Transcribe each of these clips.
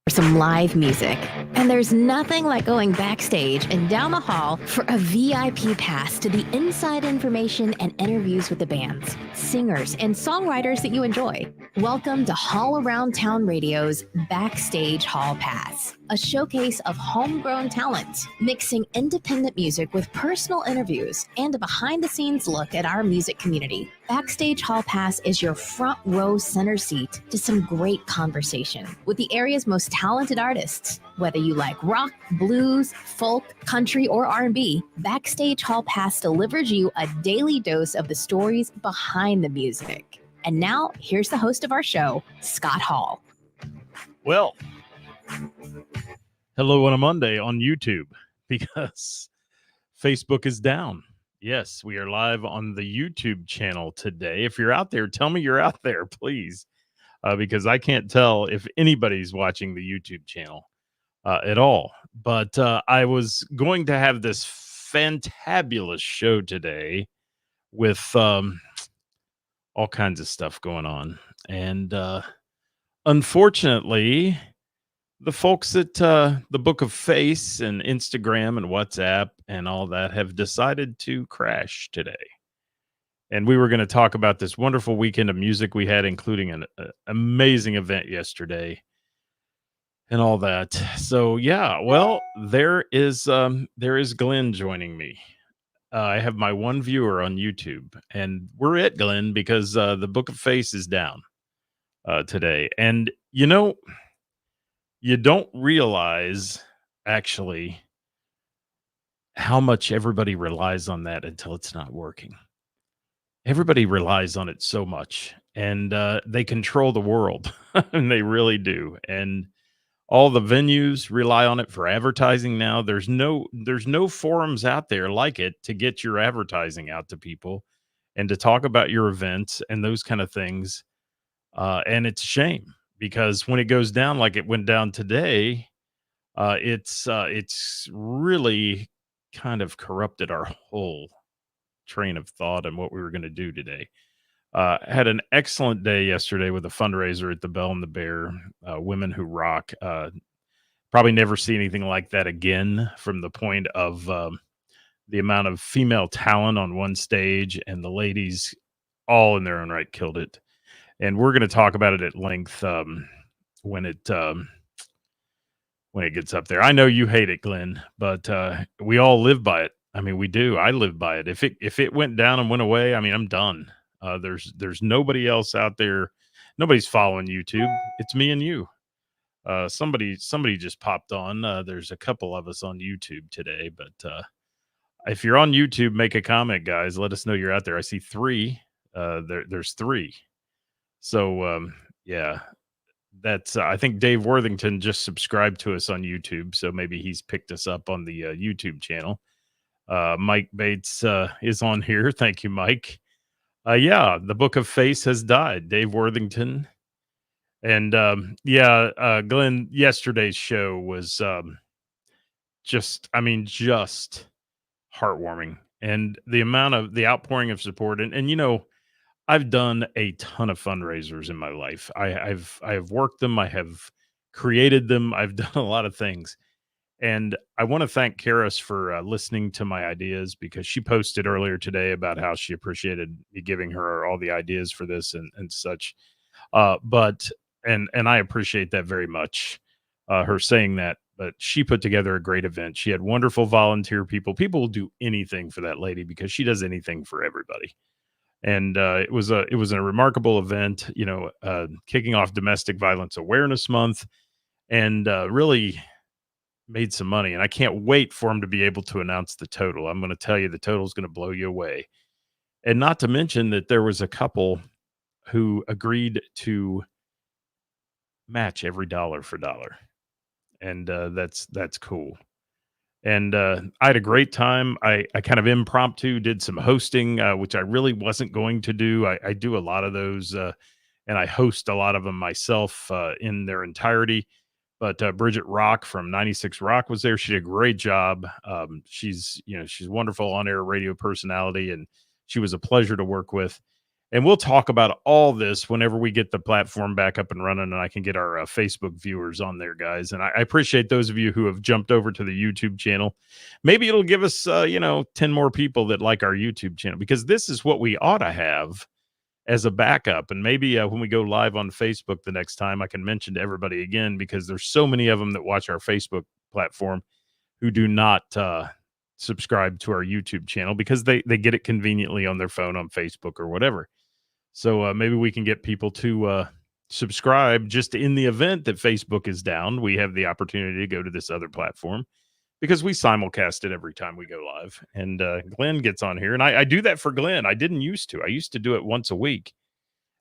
some live music. And there's nothing like going backstage and down the hall for a VIP pass to the inside information and interviews with the bands, singers, and songwriters that you enjoy. Welcome to Hall Around Town Radio's Backstage Hall Pass, a showcase of homegrown talent, mixing independent music with personal interviews and a behind-the-scenes look at our music community. Backstage Hall Pass is your front row center seat to some great conversation with the area's most talented artists. Whether you like rock, blues, folk, country, or R&B, Backstage Hall Pass delivers you a daily dose of the stories behind the music. And now, here's the host of our show, Scott Hall. Well, hello on a Monday on YouTube because Facebook is down. Yes, we are live on the YouTube channel today. If you're out there, tell me you're out there, please, because I can't tell if anybody's watching the YouTube channel at all. But I was going to have this fantabulous show today with all kinds of stuff going on. And unfortunately, the folks at the Book of Face and Instagram and WhatsApp and all that have decided to crash today. And we were going to talk about this wonderful weekend of music we had, including an amazing event yesterday and all that. So, yeah, well, there is Glenn joining me. I have my one viewer on YouTube, and we're at Glenn because the Book of Face is down today. And, you don't realize actually how much everybody relies on that until it's not working. Everybody relies on it so much, and they control the world, and they really do. And all the venues rely on it for advertising now. There's no forums out there like it to get your advertising out to people and to talk about your events and those kind of things. And it's a shame because when it goes down like it went down today, it's really kind of corrupted our whole train of thought and what we were going to do today. Had an excellent day yesterday with a fundraiser at the Bell and the Bear, Women Who Rock. Probably never see anything like that again from the point of the amount of female talent on one stage, and the ladies all in their own right killed it. And we're going to talk about it at length when it gets up there. I know you hate it, Glenn, but we all live by it. I mean, we do. I live by it. If it went down and went away, I mean, I'm done. There's nobody else out there. Nobody's following YouTube. It's me and you. Somebody just popped on. There's a couple of us on YouTube today, but if you're on YouTube, make a comment, guys. Let us know you're out there. I see 3. There's 3. So yeah, that's I think Dave Worthington just subscribed to us on YouTube, so maybe he's picked us up on the YouTube channel. Mike Bates is on here. Thank you, Mike. Yeah, the Book of Face has died. Dave Worthington. And Glenn, yesterday's show was just heartwarming. And the outpouring of support. And I've done a ton of fundraisers in my life. I have worked them. I have created them. I've done a lot of things. And I want to thank Karis for listening to my ideas, because she posted earlier today about how she appreciated me giving her all the ideas for this and such. But I appreciate that very much, her saying that. But she put together a great event. She had wonderful volunteer people. People will do anything for that lady because she does anything for everybody. And it was a remarkable event, kicking off Domestic Violence Awareness Month, and really made some money. And I can't wait for him to be able to announce the total. I'm going to tell you the total is going to blow you away. And not to mention that there was a couple who agreed to match every dollar for dollar. And that's cool. And I had a great time. I kind of impromptu did some hosting, which I really wasn't going to do. I do a lot of those, and I host a lot of them myself in their entirety. But Bridget Rock from 96 Rock was there. She did a great job. She's a wonderful on-air radio personality, and she was a pleasure to work with. And we'll talk about all this whenever we get the platform back up and running and I can get our Facebook viewers on there, guys. And I appreciate those of you who have jumped over to the YouTube channel. Maybe it'll give us, 10 more people that like our YouTube channel, because this is what we ought to have as a backup. And maybe when we go live on Facebook the next time, I can mention to everybody again, because there's so many of them that watch our Facebook platform who do not subscribe to our YouTube channel because they get it conveniently on their phone on Facebook or whatever. So maybe we can get people to subscribe just in the event that Facebook is down. We have the opportunity to go to this other platform because we simulcast it every time we go live. And Glenn gets on here, and I do that for Glenn. I didn't used to. I used to do it once a week.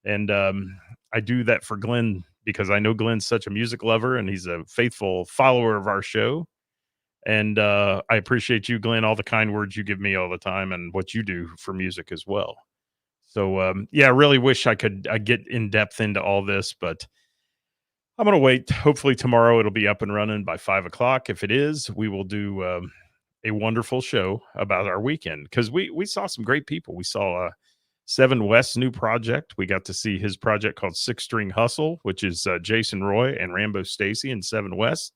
And I do that for Glenn because I know Glenn's such a music lover and he's a faithful follower of our show. And I appreciate you, Glenn, all the kind words you give me all the time and what you do for music as well. So, I really wish I could get in depth into all this, but I'm going to wait. Hopefully tomorrow it'll be up and running by 5 o'clock. If it is, we will do a wonderful show about our weekend, because we saw some great people. We saw Seven West's new project. We got to see his project called Six String Hustle, which is Jason Roy and Rambo Stacy and Seven West.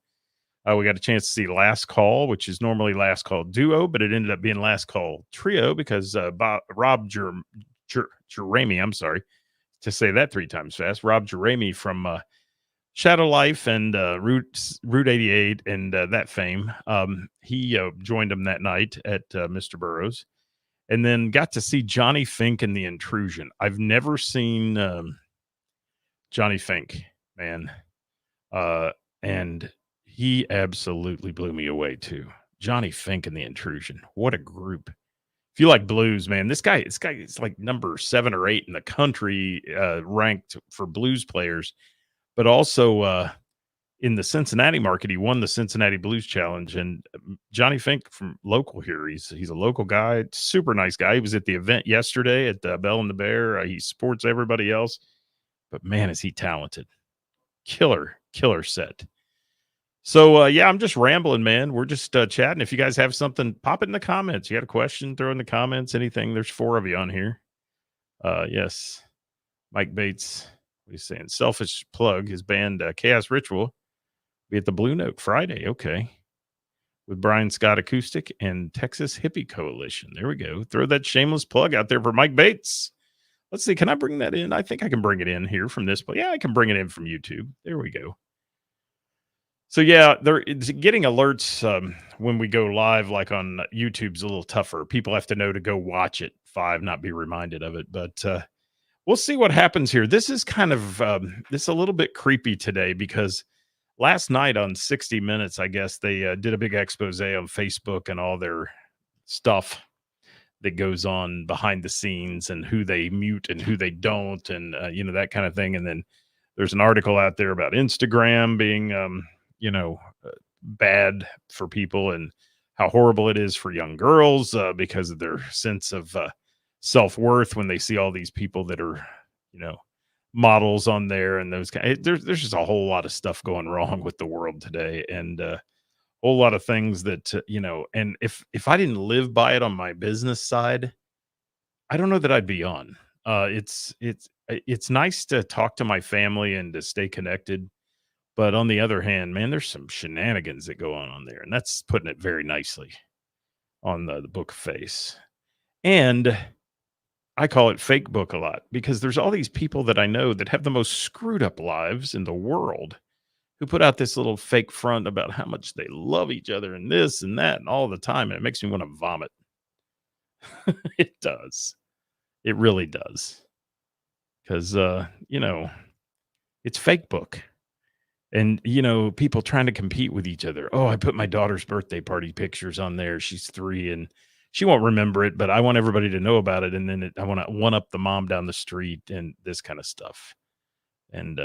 We got a chance to see Last Call, which is normally Last Call Duo, but it ended up being Last Call Trio because Rob Jeremy, I'm sorry to say that 3 times fast. Rob Jeremy from Shadow Life and Route 88 and that fame. He joined him that night at Mr. Burroughs, and then got to see Johnny Fink and the Intrusion. I've never seen Johnny Fink, man, and he absolutely blew me away too. Johnny Fink and the Intrusion. What a group. If you like blues, man, this guy is like number 7 or 8 in the country, ranked for blues players, but also in the Cincinnati market, he won the Cincinnati Blues Challenge. And Johnny Fink from local here, he's a local guy, super nice guy. He was at the event yesterday at Bell and the Bear. He supports everybody else, but man, is he talented. Killer set. So, I'm just rambling, man. We're just chatting. If you guys have something, pop it in the comments. You got a question, throw in the comments, anything. There's 4 of you on here. Yes. Mike Bates, what are you saying? Selfish plug, his band Chaos Ritual. Be at the Blue Note Friday. Okay. With Brian Scott Acoustic and Texas Hippie Coalition. There we go. Throw that shameless plug out there for Mike Bates. Let's see. Can I bring that in? I think I can bring it in here from this. But yeah, I can bring it in from YouTube. There we go. So it's getting alerts when we go live, like on YouTube's a little tougher. People have to know to go watch it 5, not be reminded of it. But we'll see what happens here. This is kind of this a little bit creepy today, because last night on 60 Minutes, I guess they did a big expose on Facebook and all their stuff that goes on behind the scenes and who they mute and who they don't, and that kind of thing. And then there's an article out there about Instagram being bad for people and how horrible it is for young girls because of their sense of self-worth when they see all these people that are, models on there and those kind. There's just a whole lot of stuff going wrong with the world today, and a whole lot of things that and if I didn't live by it on my business side, I don't know that I'd be on. It's nice to talk to my family and to stay connected. But on the other hand, man, there's some shenanigans that go on there. And that's putting it very nicely on the book face. And I call it fake book a lot, because there's all these people that I know that have the most screwed up lives in the world, who put out this little fake front about how much they love each other and this and that and all the time. And it makes me want to vomit. It does. It really does. Because, it's fake book. And, people trying to compete with each other. Oh, I put my daughter's birthday party pictures on there. She's 3 and she won't remember it, but I want everybody to know about it. And then I want to one up the mom down the street and this kind of stuff. And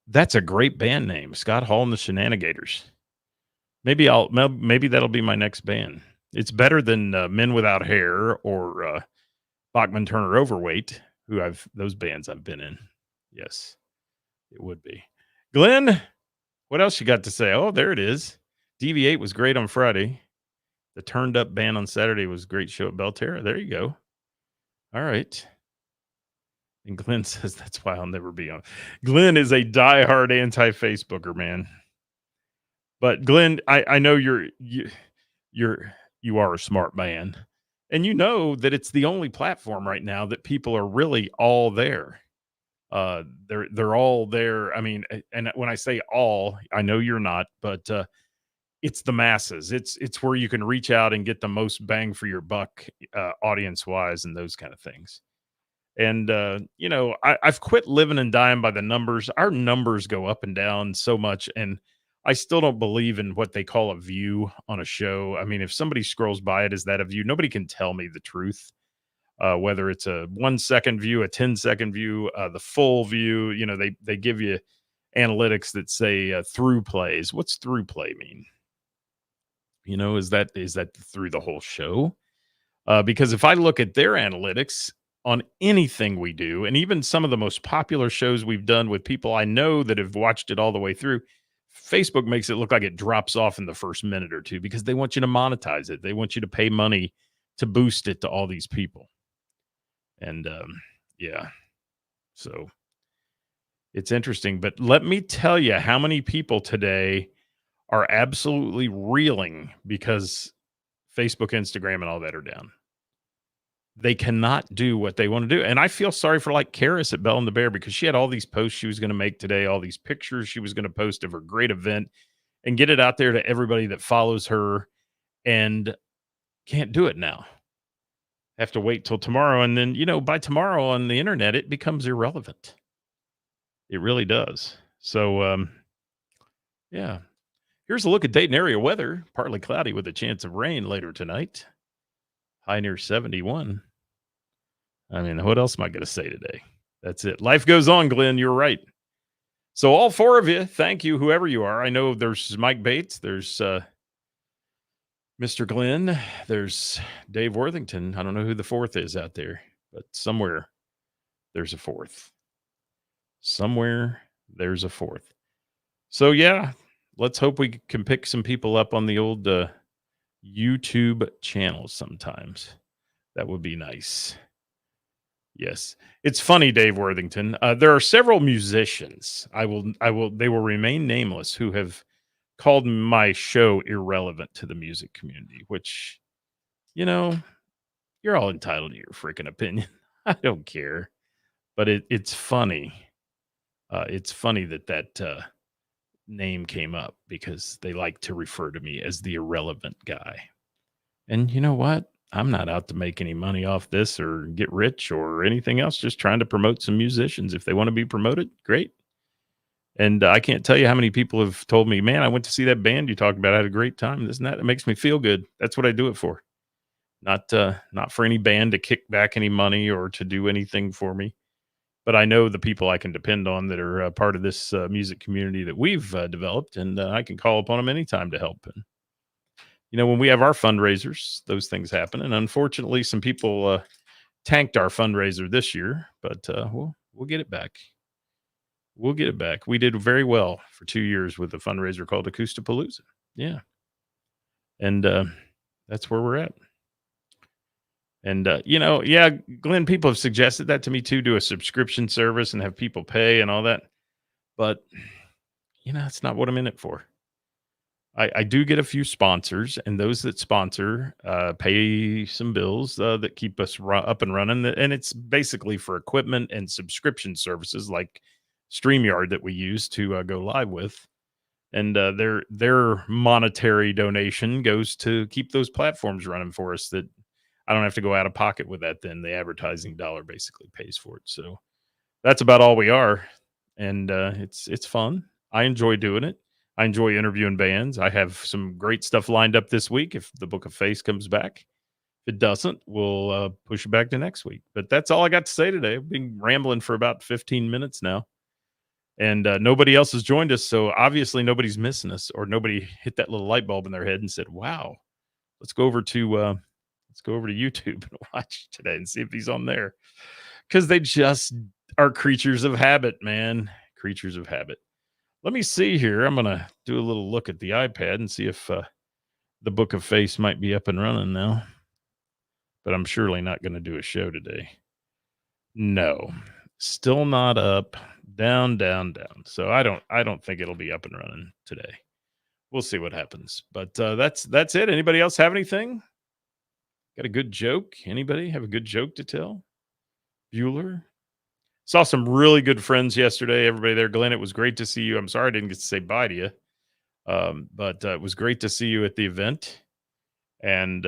that's a great band name, Scott Hall and the Shenanigators. Maybe that'll be my next band. It's better than Men Without Hair or Bachman Turner Overweight, those bands I've been in. Yes, it would be. Glenn, what else you got to say? Oh, there it is. DV8 was great on Friday. The Turned Up band on Saturday was a great show at Belterra. There you go. All right. And Glenn says that's why I'll never be on. Glenn is a diehard anti-Facebooker, man. But Glenn, I know you're you are a smart man, and you know that it's the only platform right now that people are really all there. They're all there. I mean, and when I say all, I know you're not, but it's the masses. It's where you can reach out and get the most bang for your buck, audience wise, and those kind of things. And I've quit living and dying by the numbers. Our numbers go up and down so much, and I still don't believe in what they call a view on a show. I mean, if somebody scrolls by it, is that a view? Nobody can tell me the truth. Whether it's a 1 second view, a 10-second view, the full view, they give you analytics that say through plays. What's through play mean? Is that through the whole show? Because if I look at their analytics on anything we do, and even some of the most popular shows we've done with people I know that have watched it all the way through, Facebook makes it look like it drops off in the first minute or two because they want you to monetize it. They want you to pay money to boost it to all these people. And yeah, so it's interesting. But let me tell you how many people today are absolutely reeling because Facebook, Instagram, and all that are down. They cannot do what they want to do. And I feel sorry for like Karis at Bell and the Bear because she had all these posts she was going to make today, all these pictures she was going to post of her great event and get it out there to everybody that follows her and can't do it now. Have to wait till tomorrow. And then, by tomorrow on the internet, it becomes irrelevant. It really does. So, yeah. Here's a look at Dayton area weather. Partly cloudy with a chance of rain later tonight. High near 71. I mean, what else am I going to say today? That's it. Life goes on, Glenn. You're right. So all four of you, thank you, whoever you are. I know there's Mike Bates. There's Mr. Glenn. There's Dave Worthington. I don't know who the fourth is out there, but somewhere there's a fourth. Somewhere there's a fourth. So, yeah, let's hope we can pick some people up on the old YouTube channels sometimes. That would be nice. Yes. It's funny, Dave Worthington. There are several musicians, they will remain nameless, who have called my show irrelevant to the music community, which, you're all entitled to your freaking opinion. I don't care. But it's funny. It's funny that name came up because they like to refer to me as the irrelevant guy. And you know what? I'm not out to make any money off this or get rich or anything else. Just trying to promote some musicians. If they want to be promoted, great. And I can't tell you how many people have told me, man, I went to see that band you talked about. I had a great time. This and that. It makes me feel good. That's what I do it for. Not for any band to kick back any money or to do anything for me. But I know the people I can depend on that are part of this music community that we've developed. And I can call upon them anytime to help. And when we have our fundraisers, those things happen. And unfortunately, some people tanked our fundraiser this year, but we'll get it back. We'll get it back. We did very well for 2 years with a fundraiser called Acoustapalooza. Yeah. And that's where we're at. And, Glenn, people have suggested that to me too, do a subscription service and have people pay and all that. But, it's not what I'm in it for. I do get a few sponsors, and those that sponsor pay some bills that keep us up and running. And it's basically for equipment and subscription services like StreamYard that we use to go live with. And their monetary donation goes to keep those platforms running for us, that I don't have to go out of pocket with that. Then the advertising dollar basically pays for it. So that's about all we are. And it's fun. I enjoy doing it. I enjoy interviewing bands. I have some great stuff lined up this week if the Book of Face comes back. If it doesn't, we'll push it back to next week. But that's all I got to say today. I've been rambling for about 15 minutes now. And nobody else has joined us, so obviously nobody's missing us, or nobody hit that little light bulb in their head and said, "Wow, let's go over to YouTube and watch today and see if he's on there," because they just are creatures of habit, man. Creatures of habit. Let me see here. I'm gonna do a little look at the iPad and see if the Book of Face might be up and running now. But I'm surely not going to do a show today. No. Still not up. Down, down, down. So I don't think it'll be up and running today. We'll see what happens. But that's it. Anybody else have anything? Got a good joke? Anybody have a good joke to tell? Bueller? Saw some really good friends yesterday. Everybody there, Glenn. It was great to see you. I'm sorry I didn't get to say bye to you, but it was great to see you at the event. And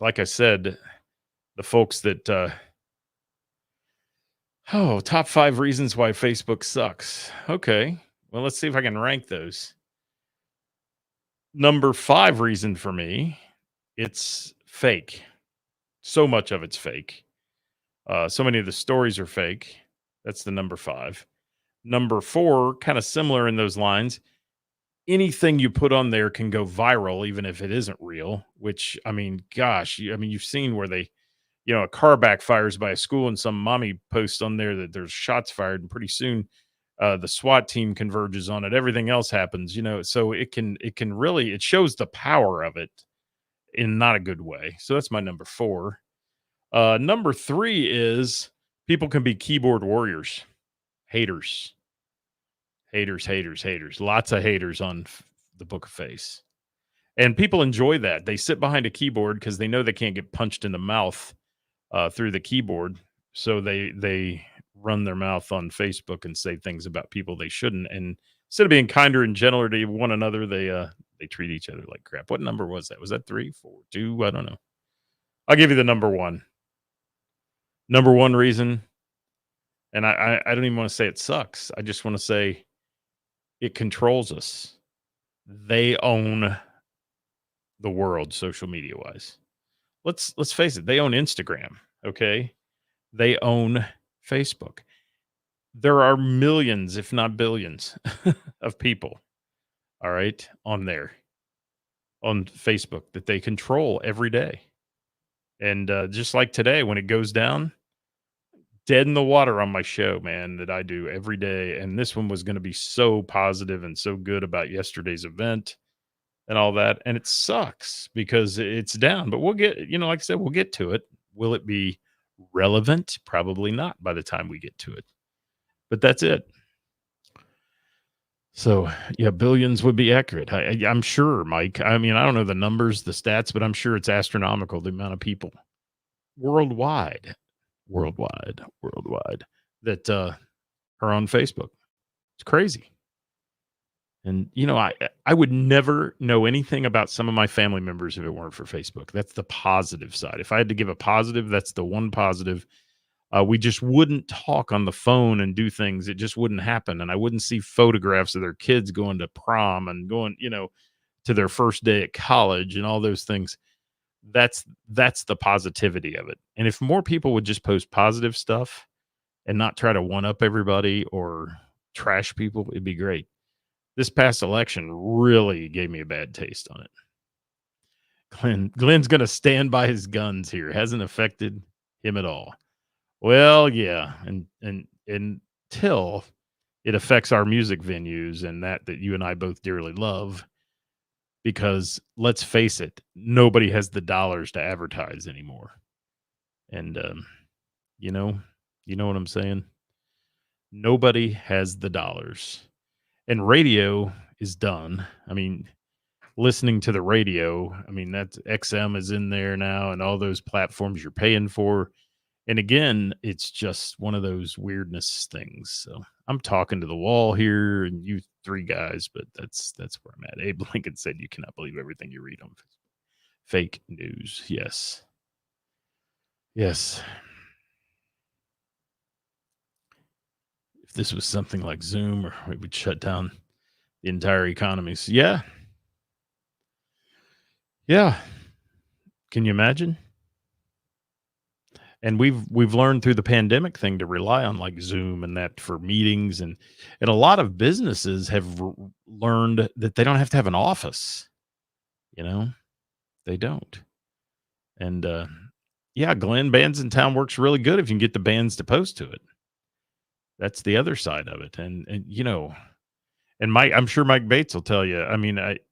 like I said, the folks that top 5 reasons why Facebook sucks. Okay, well, let's see if I can rank those. Number 5 reason for me, it's fake. So much of it's fake. So many of the stories are fake. That's the number 5. Number 4, kind of similar in those lines. Anything you put on there can go viral, even if it isn't real. Which, I mean, gosh, you've seen where a car backfires by a school, and some mommy posts on there that there's shots fired, and pretty soon, the SWAT team converges on it. Everything else happens. So it shows the power of it in not a good way. So that's my number 4. Number 3 is people can be keyboard warriors, haters, haters, haters, haters. Lots of haters on the Book of Face, and people enjoy that. They sit behind a keyboard because they know they can't get punched in the mouth through the keyboard, so they run their mouth on Facebook and say things about people they shouldn't. And instead of being kinder and gentler to one another, they treat each other like crap. What number was that? Was that 3, 4, 2? I don't know. I'll give you the number 1. Number 1 reason, and I don't even want to say it sucks. I just want to say it controls us. They own the world, social media wise. Let's face it. They own Instagram. Okay, they own Facebook. There are millions, if not billions, of people. All right, on Facebook that they control every day. And just like today, when it goes down, dead in the water on my show, man, that I do every day. And this one was going to be so positive and so good about yesterday's event and all that. And it sucks because it's down, but we'll get, like I said, we'll get to it. Will it be relevant? Probably not by the time we get to it, but that's it. So yeah, billions would be accurate. I'm sure, Mike. I mean, I don't know the numbers, the stats, but I'm sure it's astronomical, the amount of people worldwide that are on Facebook. It's crazy. And I would never know anything about some of my family members if it weren't for Facebook. That's the positive side. If I had to give a positive, that's the one positive. We just wouldn't talk on the phone and do things. It just wouldn't happen. And I wouldn't see photographs of their kids going to prom and going, to their first day at college and all those things. That's the positivity of it. And if more people would just post positive stuff and not try to one up everybody or trash people, it'd be great. This past election really gave me a bad taste on it. Glenn's going to stand by his guns here. Hasn't affected him at all. Well, yeah, and until it affects our music venues and that you and I both dearly love, because let's face it, nobody has the dollars to advertise anymore. And you know what I'm saying? Nobody has the dollars. And radio is done. I mean, listening to the radio, that's XM is in there now and all those platforms you're paying for. And again, it's just one of those weirdness things. So I'm talking to the wall here and you 3 guys, but that's where I'm at. Abe Lincoln said, "You cannot believe everything you read on fake news." Yes. Yes. If this was something like Zoom, or we would shut down the entire economy. So yeah. Yeah. Can you imagine? And we've learned through the pandemic thing to rely on like Zoom and that for meetings, and a lot of businesses have learned that they don't have to have an office. They don't. And yeah, Glenn, bands in town works really good if you can get the bands to post to it. That's the other side of it. And and Mike, I'm sure Mike Bates will tell you.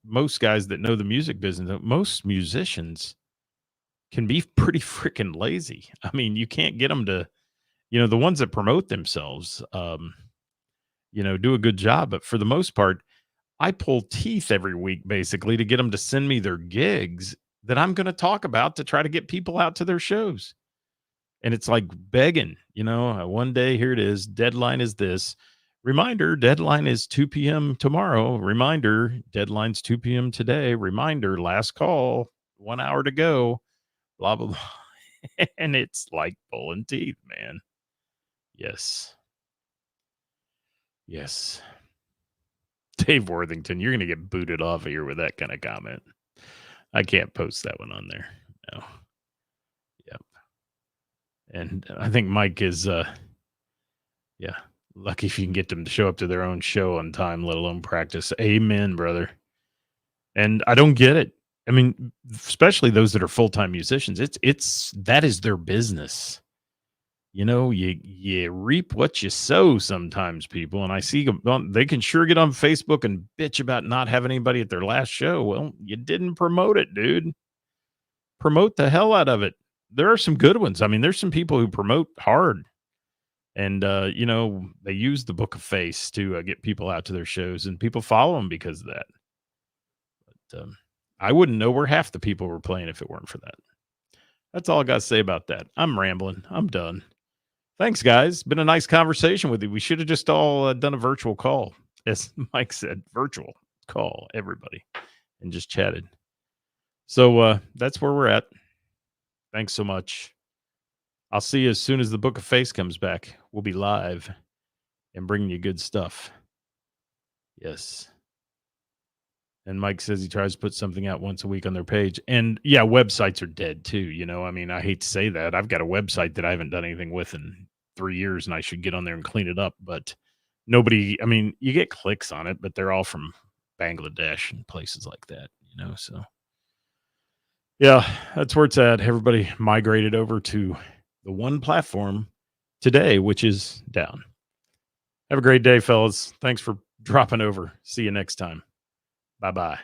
Most guys that know the music business, most musicians can be pretty freaking lazy. You can't get them to The ones that promote themselves, do a good job. But for the most part, I pull teeth every week basically to get them to send me their gigs that I'm going to talk about to try to get people out to their shows. And it's like begging, one day, here it is. Deadline is this. Reminder, deadline is 2 p.m. tomorrow. Reminder, deadline's 2 p.m. today. Reminder, last call, 1 hour to go. Blah, blah, blah. And it's like pulling teeth, man. Yes. Yes. Dave Worthington, you're going to get booted off of here with that kind of comment. I can't post that one on there. No. Yep. And I think Mike is, lucky if you can get them to show up to their own show on time, let alone practice. Amen, brother. And I don't get it. I mean, especially those that are full-time musicians. That is their business. You reap what you sow sometimes, people. And I see them, they can sure get on Facebook and bitch about not having anybody at their last show. Well, you didn't promote it, dude. Promote the hell out of it. There are some good ones. I mean, there's some people who promote hard. And, they use the Book of Face to get people out to their shows, and people follow them because of that. But I wouldn't know where half the people were playing if it weren't for that. That's all I got to say about that. I'm rambling. I'm done. Thanks, guys. Been a nice conversation with you. We should have just all done a virtual call. As Mike said, virtual call, everybody, and just chatted. So that's where we're at. Thanks so much. I'll see you as soon as the Book of Face comes back. We'll be live and bringing you good stuff. Yes. And Mike says he tries to put something out once a week on their page. And yeah, websites are dead too. I mean, I hate to say that. I've got a website that I haven't done anything with in 3 years, and I should get on there and clean it up. But you get clicks on it, but they're all from Bangladesh and places like that, so. Yeah, that's where it's at. Everybody migrated over to the one platform today, which is down. Have a great day, fellas. Thanks for dropping over. See you next time. Bye-bye.